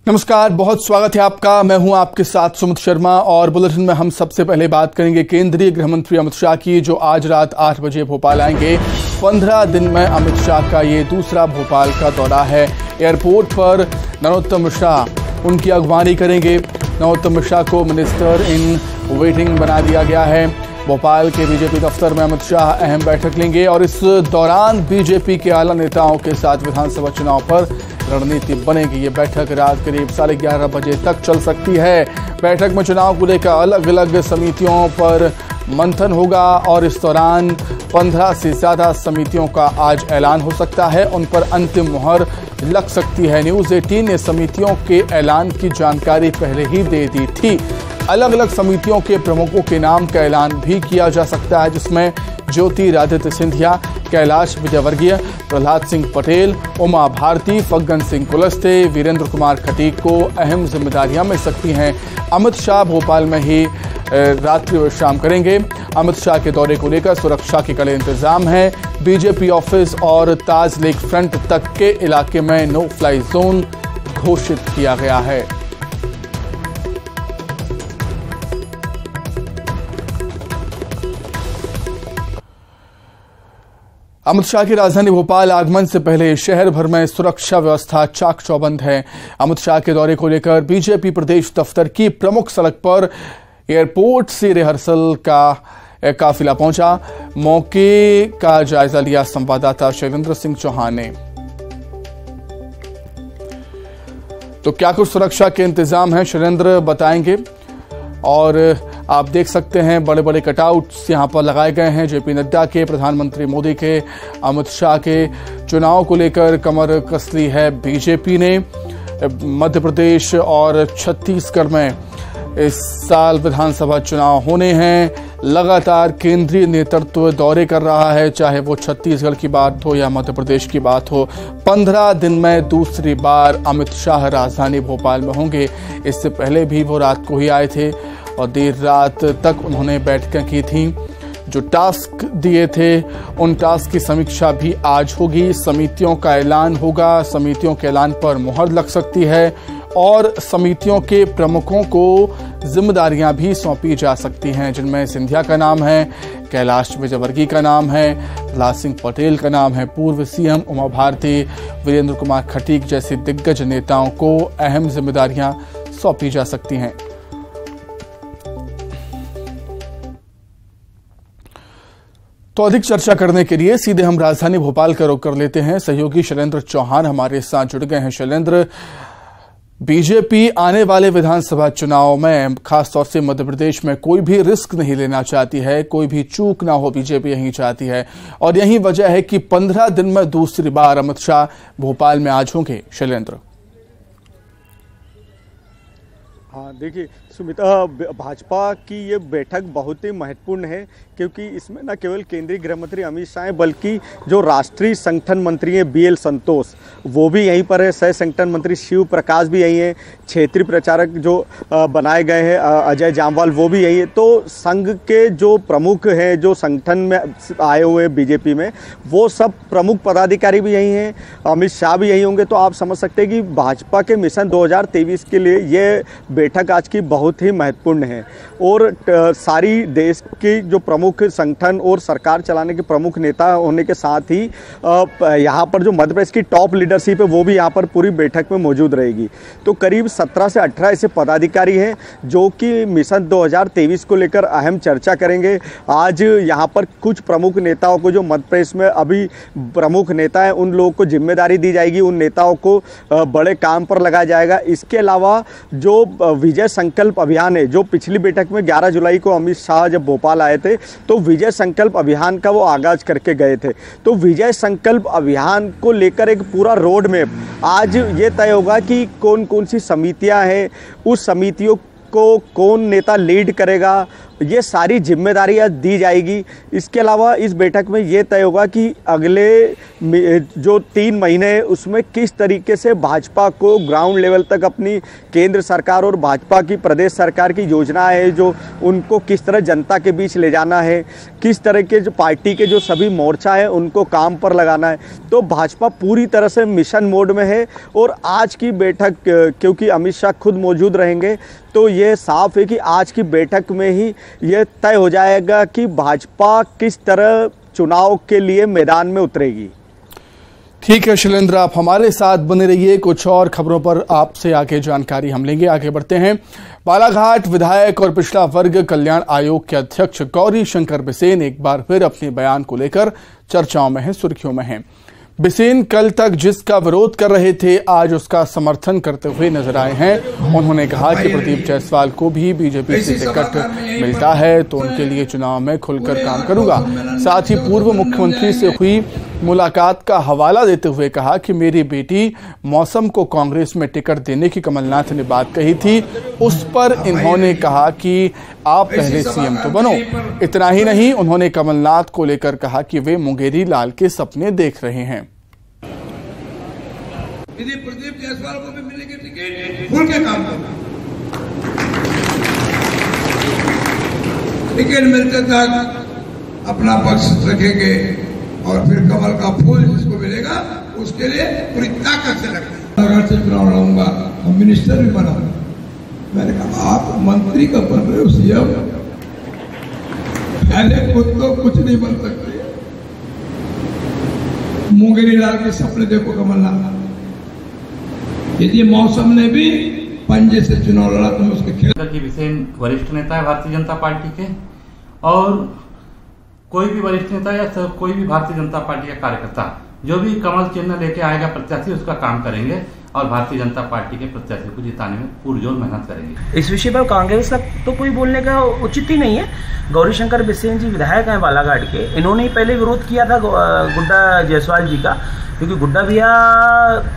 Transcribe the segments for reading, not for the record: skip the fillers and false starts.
नमस्कार, बहुत स्वागत है आपका। मैं हूं आपके साथ सुमित शर्मा और बुलेटिन में हम सबसे पहले बात करेंगे केंद्रीय गृह मंत्री अमित शाह की, जो आज रात 8 बजे भोपाल आएंगे। 15 दिन में अमित शाह का ये दूसरा भोपाल का दौरा है। एयरपोर्ट पर नरोत्तम मिश्रा उनकी अगवानी करेंगे। नरोत्तम मिश्रा को मिनिस्टर इन वेटिंग बना दिया गया है। भोपाल के बीजेपी दफ्तर में अमित शाह अहम बैठक लेंगे और इस दौरान बीजेपी के आला नेताओं के साथ विधानसभा चुनाव पर रणनीति बनेगी। ये बैठक रात करीब 11:30 बजे तक चल सकती है। बैठक में चुनाव को लेकर अलग अलग समितियों पर मंथन होगा और इस दौरान 15 से ज्यादा समितियों का आज ऐलान हो सकता है। उन पर अंतिम मुहर लग सकती है। न्यूज़ 18 ने समितियों के ऐलान की जानकारी पहले ही दे दी थी। अलग अलग समितियों के प्रमुखों के नाम का ऐलान भी किया जा सकता है, जिसमें ज्योतिरादित्य सिंधिया, कैलाश विजयवर्गीय, प्रहलाद सिंह पटेल, उमा भारती, फग्गन सिंह कुलस्ते, वीरेंद्र कुमार खटीक को अहम जिम्मेदारियां मिल सकती हैं। अमित शाह भोपाल में ही रात्रि विश्राम करेंगे। अमित शाह के दौरे को लेकर सुरक्षा के कड़े इंतजाम हैं। बीजेपी ऑफिस और ताज लेक फ्रंट तक के इलाके में नो फ्लाई जोन घोषित किया गया है। अमित शाह की राजधानी भोपाल आगमन से पहले शहर भर में सुरक्षा व्यवस्था चाक चौबंद है। अमित शाह के दौरे को लेकर बीजेपी प्रदेश दफ्तर की प्रमुख सड़क पर एयरपोर्ट से रिहर्सल का काफिला पहुंचा। मौके का जायजा लिया संवाददाता शैलेंद्र सिंह चौहान ने। तो क्या कुछ सुरक्षा के इंतजाम हैं, शैलेंद्र बताएंगे। और आप देख सकते हैं बड़े बड़े कटआउट्स यहां पर लगाए गए हैं। जेपी नड्डा के, प्रधानमंत्री मोदी के, अमित शाह के। चुनाव को लेकर कमर कस ली है बीजेपी ने। मध्य प्रदेश और छत्तीसगढ़ में इस साल विधानसभा चुनाव होने हैं। लगातार केंद्रीय नेतृत्व दौरे कर रहा है, चाहे वो छत्तीसगढ़ की बात हो या मध्य प्रदेश की बात हो। 15 दिन में दूसरी बार अमित शाह राजधानी भोपाल में होंगे। इससे पहले भी वो रात को ही आए थे और देर रात तक उन्होंने बैठकें की थी। जो टास्क दिए थे उन टास्क की समीक्षा भी आज होगी। समितियों का ऐलान होगा। समितियों के ऐलान पर मुहर लग सकती है और समितियों के प्रमुखों को जिम्मेदारियां भी सौंपी जा सकती हैं, जिनमें सिंधिया का नाम है, कैलाश विजयवर्गीय का नाम है, प्रहलाद सिंह पटेल का नाम है, पूर्व सीएम उमा भारती, वीरेंद्र कुमार खटीक जैसे दिग्गज नेताओं को अहम जिम्मेदारियां सौंपी जा सकती हैं। तो अधिक चर्चा करने के लिए सीधे हम राजधानी भोपाल का रुख कर लेते हैं। सहयोगी शैलेंद्र चौहान हमारे साथ जुड़ गए हैं। शैलेंद्र, बीजेपी आने वाले विधानसभा चुनाव में खासतौर से मध्य प्रदेश में कोई भी रिस्क नहीं लेना चाहती है, कोई भी चूक ना हो, बीजेपी यही चाहती है और यही वजह है कि 15 दिन में दूसरी बार अमित शाह भोपाल में आज होंगे। शैलेंद्र। हाँ, देखिए सुमिता, भाजपा की ये बैठक बहुत ही महत्वपूर्ण है क्योंकि इसमें न केवल केंद्रीय गृह मंत्री अमित शाह हैं बल्कि जो राष्ट्रीय संगठन मंत्री हैं BL संतोष वो भी यहीं पर है। सह संगठन मंत्री शिव प्रकाश भी यहीं हैं। क्षेत्रीय प्रचारक जो बनाए गए हैं अजय जामवाल वो भी यहीं है। तो संघ के जो प्रमुख हैं, जो संगठन में आए हुए बीजेपी में, वो सब प्रमुख पदाधिकारी भी यहीं हैं। अमित शाह भी यहीं होंगे। तो आप समझ सकते हैं कि भाजपा के मिशन 2023 के लिए ये बैठक आज की बहुत ही महत्वपूर्ण है और सारी देश की जो प्रमुख संगठन और सरकार चलाने के प्रमुख नेता होने के साथ ही यहाँ पर जो मध्य प्रदेश की टॉप लीडरशिप है वो भी यहाँ पर पूरी बैठक में मौजूद रहेगी। तो करीब 17 से 18 ऐसे पदाधिकारी हैं जो कि मिशन 2023 को लेकर अहम चर्चा करेंगे। आज यहाँ पर कुछ प्रमुख नेताओं को, जो मध्य प्रदेश में अभी प्रमुख नेता हैं, उन लोगों को जिम्मेदारी दी जाएगी। उन नेताओं को बड़े काम पर लगाया जाएगा। इसके अलावा जो विजय संकल्प अभियान है, जो पिछली बैठक में 11 जुलाई को अमित शाह जब भोपाल आए थे तो विजय संकल्प अभियान का वो आगाज करके गए थे। तो विजय संकल्प अभियान को लेकर एक पूरा रोड मैप आज ये तय होगा कि कौन कौन सी समितियां हैं, उस समितियों को कौन नेता लीड करेगा ये सारी जिम्मेदारियां दी जाएगी। इसके अलावा इस बैठक में ये तय होगा कि अगले जो 3 महीने हैं उसमें किस तरीके से भाजपा को ग्राउंड लेवल तक अपनी केंद्र सरकार और भाजपा की प्रदेश सरकार की योजना है जो उनको किस तरह जनता के बीच ले जाना है, किस तरह के जो पार्टी के जो सभी मोर्चा है उनको काम पर लगाना है। तो भाजपा पूरी तरह से मिशन मोड में है और आज की बैठक क्योंकि अमित शाह खुद मौजूद रहेंगे तो ये साफ है कि आज की बैठक में ही ये तय हो जाएगा कि भाजपा किस तरह चुनाव के लिए मैदान में उतरेगी। ठीक है शैलेंद्र, आप हमारे साथ बने रहिए। कुछ और खबरों पर आपसे आगे जानकारी हम लेंगे। आगे बढ़ते हैं। बालाघाट विधायक और पिछड़ा वर्ग कल्याण आयोग के अध्यक्ष गौरी शंकर बिसेन एक बार फिर अपने बयान को लेकर चर्चाओं में हैं, सुर्खियों में हैं। बिसेन कल तक जिसका विरोध कर रहे थे आज उसका समर्थन करते हुए नजर आए हैं। उन्होंने कहा कि प्रदीप जायसवाल को भी बीजेपी से टिकट मिलता है तो उनके लिए चुनाव में खुलकर काम करूंगा। साथ ही पूर्व मुख्यमंत्री से हुई मुलाकात का हवाला देते हुए कहा कि मेरी बेटी मौसम को कांग्रेस में टिकट देने की कमलनाथ ने बात कही थी, उस पर इन्होंने कहा कि आप पहले सीएम तो बनो। इतना ही नहीं, उन्होंने कमलनाथ को लेकर कहा कि वे मुंगेरी लाल के सपने देख रहे हैं। यदि प्रदीप जायसवाल को भी मिलेगी टिकट, खुल के काम करो। टिकट मिलते तक अपना पक्ष रखेंगे और फिर कमल का फूल जिसको मिलेगा उसके लिए पूरी ताकत से लगेगा। अगर से चुनाव लड़ूंगा और मिनिस्टर भी बनाऊंगा। मैंने कहा आप मंत्री का बन रहे हो सीएम, पहले खुद तो कुछ नहीं बन सकते। मुंगेरी लाल के सपने देखो कमलनाथ। यदि मौसम ने भी पंजे से चुनाव लड़ा तो उसके खिलाफ। बिसेन वरिष्ठ नेता है भारतीय जनता पार्टी के और कोई भी वरिष्ठ नेता या कोई भी भारतीय जनता पार्टी का कार्यकर्ता जो भी कमल चिन्ह लेके आएगा प्रत्याशी उसका काम करेंगे और भारतीय जनता पार्टी के प्रत्याशी को जिताने में पुरजोर मेहनत करेंगे। इस विषय पर कांग्रेस का तो कोई बोलने का उचित ही नहीं है। गौरीशंकर बिसेन जी विधायक हैं बालाघाट के, इन्होंने ही पहले विरोध किया था गुड्डा जायसवाल जी का, क्योंकि गुड्डा भैया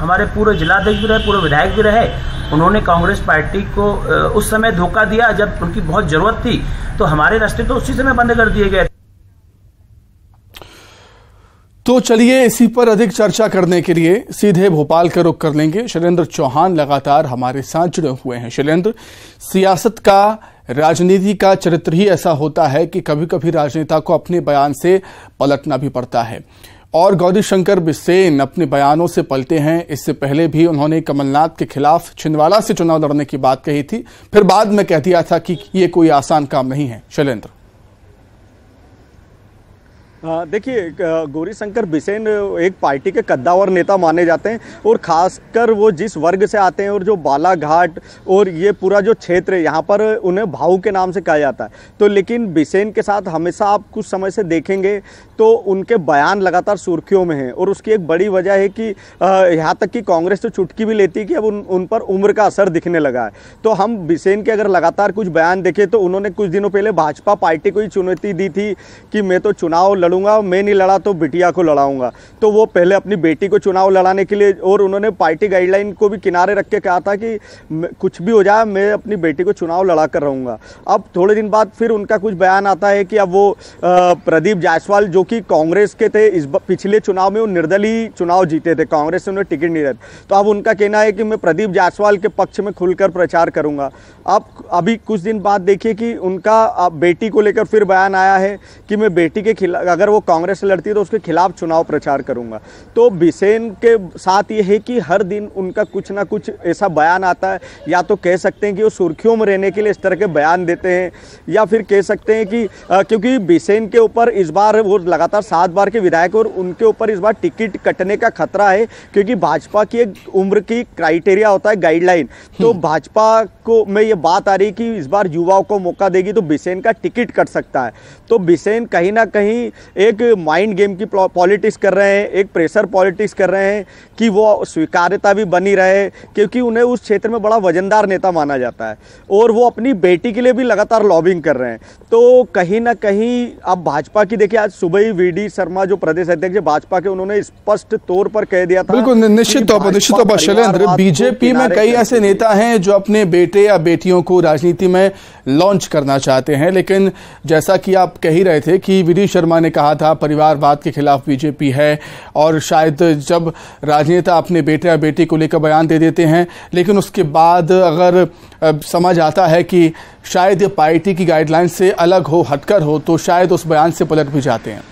हमारे पूर्व जिलाध्यक्ष भी रहे, पूर्व विधायक भी रहे। उन्होंने कांग्रेस पार्टी को उस समय धोखा दिया जब उनकी बहुत जरूरत थी, तो हमारे रास्ते तो उसी समय बंद कर दिए गए। तो चलिए इसी पर अधिक चर्चा करने के लिए सीधे भोपाल का रुख कर लेंगे। शैलेंद्र चौहान लगातार हमारे साथ जुड़े हुए हैं। शैलेंद्र, सियासत का, राजनीति का चरित्र ही ऐसा होता है कि कभी कभी राजनेता को अपने बयान से पलटना भी पड़ता है और गौरीशंकर बिसेन अपने बयानों से पलटे हैं। इससे पहले भी उन्होंने कमलनाथ के खिलाफ छिंदवाड़ा से चुनाव लड़ने की बात कही थी, फिर बाद में कह दिया था कि ये कोई आसान काम नहीं है। शैलेंद्र, देखिए, गौरीशंकर बिसेन एक पार्टी के कद्दावर नेता माने जाते हैं और खासकर वो जिस वर्ग से आते हैं और जो बालाघाट और ये पूरा जो क्षेत्र है यहाँ पर उन्हें भाऊ के नाम से कहा जाता है। तो लेकिन बिसेन के साथ हमेशा आप कुछ समय से देखेंगे तो उनके बयान लगातार सुर्खियों में हैं और उसकी एक बड़ी वजह है कि यहाँ तक कि कांग्रेस तो चुटकी भी लेती है कि अब उन पर उम्र का असर दिखने लगा है। तो हम बिसेन के अगर लगातार कुछ बयान देखें तो उन्होंने कुछ दिनों पहले भाजपा पार्टी को ही चुनौती दी थी कि मैं तो चुनाव लड़ूंगा, मैं नहीं लड़ा तो बिटिया को लड़ाऊंगा। तो वो पहले अपनी बेटी को चुनाव लड़ाने के लिए और उन्होंने पार्टी गाइडलाइन को भी किनारे रख के कहा था कि कुछ भी हो जाए मैं अपनी बेटी को चुनाव लड़ा कर रहूंगा। अब थोड़े दिन बाद फिर उनका कुछ बयान आता है कि अब वो प्रदीप जायसवाल जो कि कांग्रेस के थे, इस पिछले चुनाव में वो निर्दलीय चुनाव जीते थे, कांग्रेस से उन्हें टिकट नहीं रहता, तो अब उनका कहना है कि मैं प्रदीप जायसवाल के पक्ष में खुलकर प्रचार करूंगा। अब अभी कुछ दिन बाद देखिए कि उनका बेटी को लेकर फिर बयान आया है कि मैं बेटी के खिलाफ, अगर वो कांग्रेस से लड़ती है तो उसके खिलाफ चुनाव प्रचार करूंगा। तो बिसेन के साथ ये है कि हर दिन उनका कुछ ना कुछ ऐसा बयान आता है, या तो कह सकते हैं कि वो सुर्खियों में रहने के लिए इस तरह के बयान देते हैं, या फिर कह सकते हैं कि क्योंकि बिसेन के ऊपर इस बार वो लगातार 7 बार के विधायक और उनके ऊपर इस बार टिकट कटने का खतरा है, क्योंकि भाजपा की एक उम्र की क्राइटेरिया होता है, गाइडलाइन। तो भाजपा को में ये बात आ रही कि इस बार युवाओं को मौका देगी तो बिसेन का टिकट कट सकता है। तो बिसेन कहीं ना कहीं एक माइंड गेम की पॉलिटिक्स कर रहे हैं, एक प्रेशर पॉलिटिक्स कर रहे हैं कि वो स्वीकार्यता भी बनी रहे, क्योंकि उन्हें उस क्षेत्र में बड़ा वजनदार नेता माना जाता है और वो अपनी बेटी के लिए भी लगातार लॉबिंग कर रहे हैं। तो कहीं ना कहीं अब भाजपा की देखिए, आज सुबह ही वीडी शर्मा जो प्रदेश अध्यक्ष भाजपा के, उन्होंने स्पष्ट तौर पर कह दिया था। बिल्कुल, निश्चित तौर पर शैलेंद्र, बीजेपी में कई ऐसे नेता हैं जो अपने बेटे बेटे या बेटियों को राजनीति में लॉन्च करना चाहते हैं। लेकिन जैसा कि आप कह ही रहे थे कि वी.डी. शर्मा ने कहा था परिवारवाद के खिलाफ बीजेपी है, और शायद जब राजनेता अपने बेटे या बेटी को लेकर बयान दे देते हैं, लेकिन उसके बाद अगर समझ आता है कि शायद ये पार्टी की गाइडलाइन से अलग हो, हटकर हो, तो शायद उस बयान से पलट भी जाते हैं।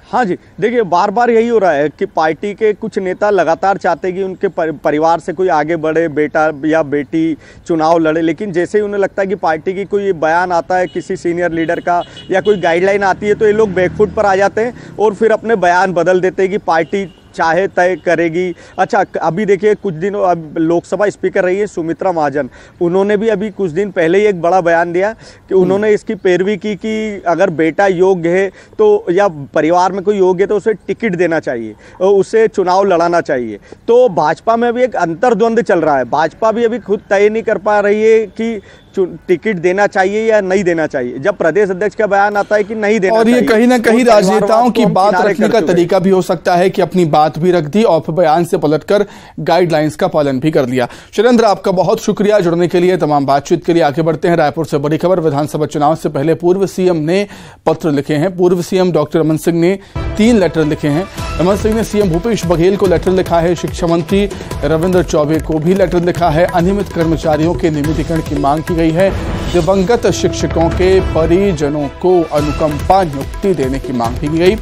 हाँ जी, देखिए बार बार यही हो रहा है कि पार्टी के कुछ नेता लगातार चाहते हैं कि उनके परिवार से कोई आगे बढ़े, बेटा या बेटी चुनाव लड़े, लेकिन जैसे ही उन्हें लगता है कि पार्टी की कोई बयान आता है किसी सीनियर लीडर का या कोई गाइडलाइन आती है, तो ये लोग बैकफुट पर आ जाते हैं और फिर अपने बयान बदल देते हैं कि पार्टी चाहे तय करेगी। अच्छा, अभी देखिए कुछ दिन अब लोकसभा स्पीकर रही है सुमित्रा महाजन, उन्होंने भी अभी कुछ दिन पहले ही एक बड़ा बयान दिया कि उन्होंने इसकी पैरवी की कि अगर बेटा योग्य है तो या परिवार में कोई योग्य है तो उसे टिकट देना चाहिए और उसे चुनाव लड़ाना चाहिए। तो भाजपा में भी एक अंतर्द्वंद चल रहा है, भाजपा भी अभी खुद तय नहीं कर पा रही है कि टिकट देना चाहिए या नहीं देना चाहिए। जब प्रदेश अध्यक्ष का बयान आता है कि नहीं देना चाहिए, और ये कहीं ना कहीं राजनेताओं की बात रखने का तरीका भी हो सकता है कि अपनी बात भी रख दी और फिर बयान से पलटकर गाइडलाइंस का पालन भी कर लिया। शैलेंद्र, आपका बहुत शुक्रिया जुड़ने के लिए, तमाम बातचीत के लिए। आगे बढ़ते हैं रायपुर से बड़ी खबर। विधानसभा चुनाव से पहले पूर्व सीएम ने पत्र लिखे हैं। पूर्व सीएम डॉक्टर रमन सिंह ने 3 लेटर लिखे हैं। रमन सिंह ने सीएम भूपेश बघेल को लेटर लिखा है, शिक्षा मंत्री रविंद्र चौबे को भी लेटर लिखा है। अनियमित कर्मचारियों के नियमितीकरण की मांग की गई है। दिवंगत शिक्षकों के परिजनों को अनुकंपा नियुक्ति देने की मांग की गई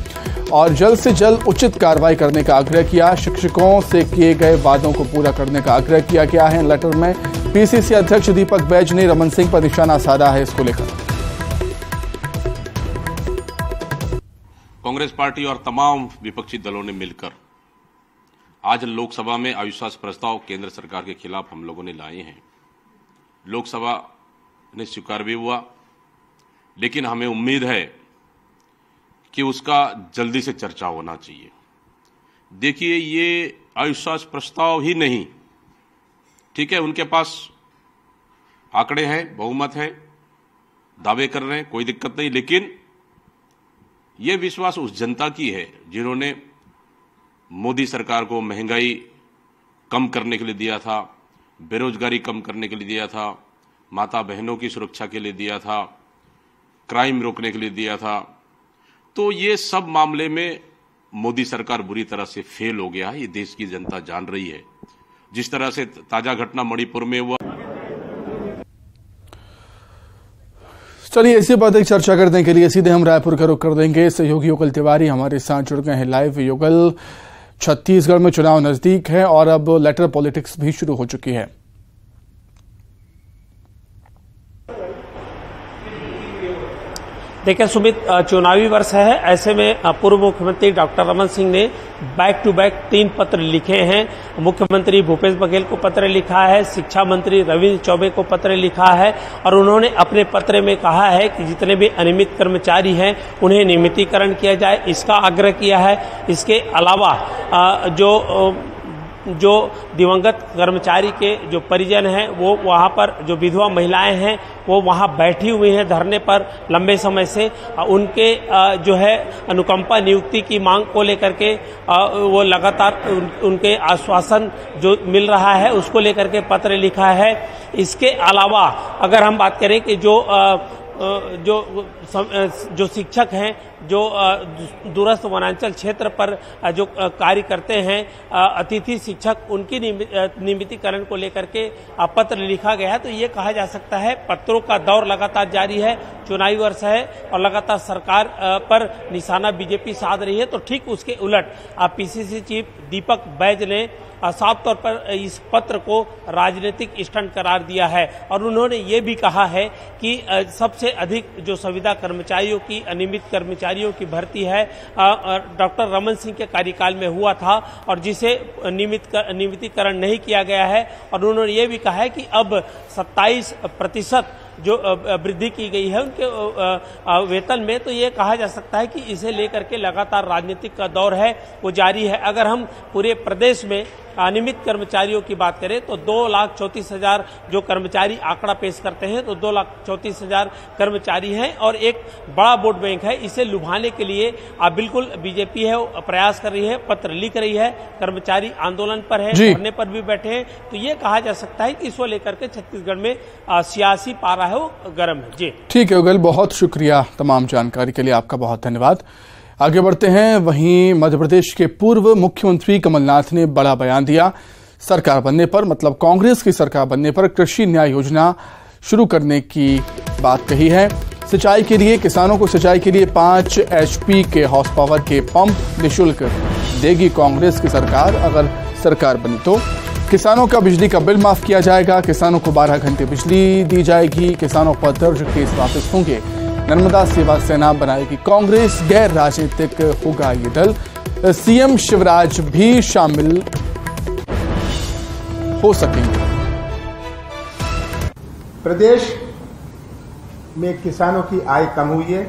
और जल्द से जल्द उचित कार्रवाई करने का आग्रह किया। शिक्षकों से किए गए वादों को पूरा करने का आग्रह किया गया है। लेटर में पीसीसी अध्यक्ष दीपक बैज ने रमन सिंह पर निशाना साधा है। इसको लेकर कांग्रेस पार्टी और तमाम विपक्षी दलों ने मिलकर आज लोकसभा में अविश्वास प्रस्ताव केंद्र सरकार के खिलाफ हम लोगों ने लाए हैं। लोकसभा ने स्वीकार भी हुआ, लेकिन हमें उम्मीद है कि उसका जल्दी से चर्चा होना चाहिए। देखिए, ये अविश्वास प्रस्ताव ही नहीं, ठीक है, उनके पास आंकड़े हैं, बहुमत है, दावे कर रहे हैं, कोई दिक्कत नहीं, लेकिन ये विश्वास उस जनता की है जिन्होंने मोदी सरकार को महंगाई कम करने के लिए दिया था, बेरोजगारी कम करने के लिए दिया था, माता बहनों की सुरक्षा के लिए दिया था, क्राइम रोकने के लिए दिया था। तो ये सब मामले में मोदी सरकार बुरी तरह से फेल हो गया है, ये देश की जनता जान रही है। जिस तरह से ताजा घटना मणिपुर में हुआ। चलिए, इसी पर एक चर्चा करने के लिए सीधे हम रायपुर का रुख कर देंगे। सहयोगी युगल तिवारी हमारे साथ जुड़ गए हैं लाइव। युगल, छत्तीसगढ़ में चुनाव नजदीक है और अब लेटर पॉलिटिक्स भी शुरू हो चुकी है। देखिए सुमित, चुनावी वर्ष है, ऐसे में पूर्व मुख्यमंत्री डॉक्टर रमन सिंह ने बैक टू बैक 3 पत्र लिखे हैं। मुख्यमंत्री भूपेश बघेल को पत्र लिखा है, शिक्षा मंत्री रविंद्र चौबे को पत्र लिखा है और उन्होंने अपने पत्र में कहा है कि जितने भी अनियमित कर्मचारी हैं उन्हें नियमितीकरण किया जाए, इसका आग्रह किया है। इसके अलावा जो दिवंगत कर्मचारी के जो परिजन हैं, वो वहाँ पर जो विधवा महिलाएं हैं वो वहाँ बैठी हुई हैं धरने पर लंबे समय से, उनके जो है अनुकंपा नियुक्ति की मांग को लेकर के वो लगातार उनके आश्वासन जो मिल रहा है उसको लेकर के पत्र लिखा है। इसके अलावा अगर हम बात करें कि जो शिक्षक हैं, जो दूरस्थ वनांचल क्षेत्र पर जो कार्य करते हैं, अतिथि शिक्षक, उनकी नियमितीकरण को लेकर के पत्र लिखा गया है। तो ये कहा जा सकता है पत्रों का दौर लगातार जारी है, चुनावी वर्ष है और लगातार सरकार पर निशाना बीजेपी साध रही है। तो ठीक उसके उलट पीसीसी चीफ दीपक बैज ने साफ तौर पर इस पत्र को राजनीतिक स्टंट करार दिया है और उन्होंने ये भी कहा है कि सबसे अधिक जो संविदा कर्मचारियों की, अनियमित कर्मचारियों की भर्ती है डॉक्टर रमन सिंह के कार्यकाल में हुआ था और जिसे नियमितीकरण नहीं किया गया है। और उन्होंने ये भी कहा है कि अब 27% जो वृद्धि की गई है उनके वेतन में, तो ये कहा जा सकता है कि इसे लेकर के लगातार राजनीतिक का दौर है वो जारी है। अगर हम पूरे प्रदेश में नियमित कर्मचारियों की बात करें तो 2,34,000 जो कर्मचारी आंकड़ा पेश करते हैं, तो 2,34,000 कर्मचारी हैं और एक बड़ा वोट बैंक है। इसे लुभाने के लिए बिल्कुल बीजेपी है प्रयास कर रही है, पत्र लिख रही है, कर्मचारी आंदोलन पर है, धरने पर भी बैठे हैं। तो ये कहा जा सकता है कि इसको लेकर के छत्तीसगढ़ में सियासी पारा है वो गर्म है। जी ठीक है उगल, बहुत शुक्रिया तमाम जानकारी के लिए, आपका बहुत धन्यवाद। आगे बढ़ते हैं। वहीं मध्य प्रदेश के पूर्व मुख्यमंत्री कमलनाथ ने बड़ा बयान दिया। सरकार बनने पर, मतलब कांग्रेस की सरकार बनने पर कृषि न्याय योजना शुरू करने की बात कही है। सिंचाई के लिए, किसानों को सिंचाई के लिए 5 HP के हॉर्स पावर के पंप निःशुल्क देगी कांग्रेस की सरकार। अगर सरकार बनी तो किसानों का बिजली का बिल माफ किया जाएगा, किसानों को 12 घंटे बिजली दी जाएगी, किसानों पर दर्ज केस वापस होंगे, नर्मदा सेवा सेना बनाएगी कांग्रेस, गैर राजनीतिक होगा ये दल, सीएम शिवराज भी शामिल हो सकेंगे। प्रदेश में किसानों की आय कम हुई है।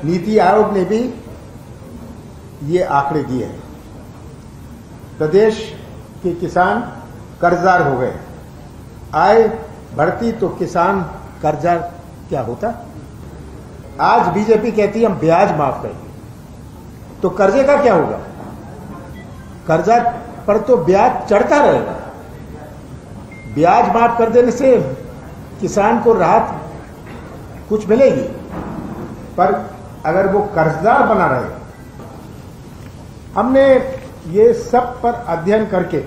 नीति आयोग ने भी ये आंकड़े दिए हैं। प्रदेश के किसान कर्जदार हो गए। आय बढ़ती तो किसान कर्जदार क्या होता? आज बीजेपी कहती है हम ब्याज माफ करेंगे, तो कर्जे का क्या होगा? कर्जा पर तो ब्याज चढ़ता रहेगा। ब्याज माफ कर देने से किसान को राहत कुछ मिलेगी, पर अगर वो कर्जदार बना रहे। हमने ये सब पर अध्ययन करके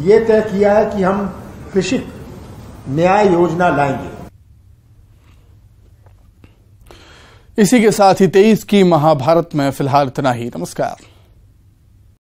ये तय किया है कि हम कृषि न्याय योजना लाएंगे। इसी के साथ ही 23 की महाभारत में फिलहाल इतना ही। नमस्कार।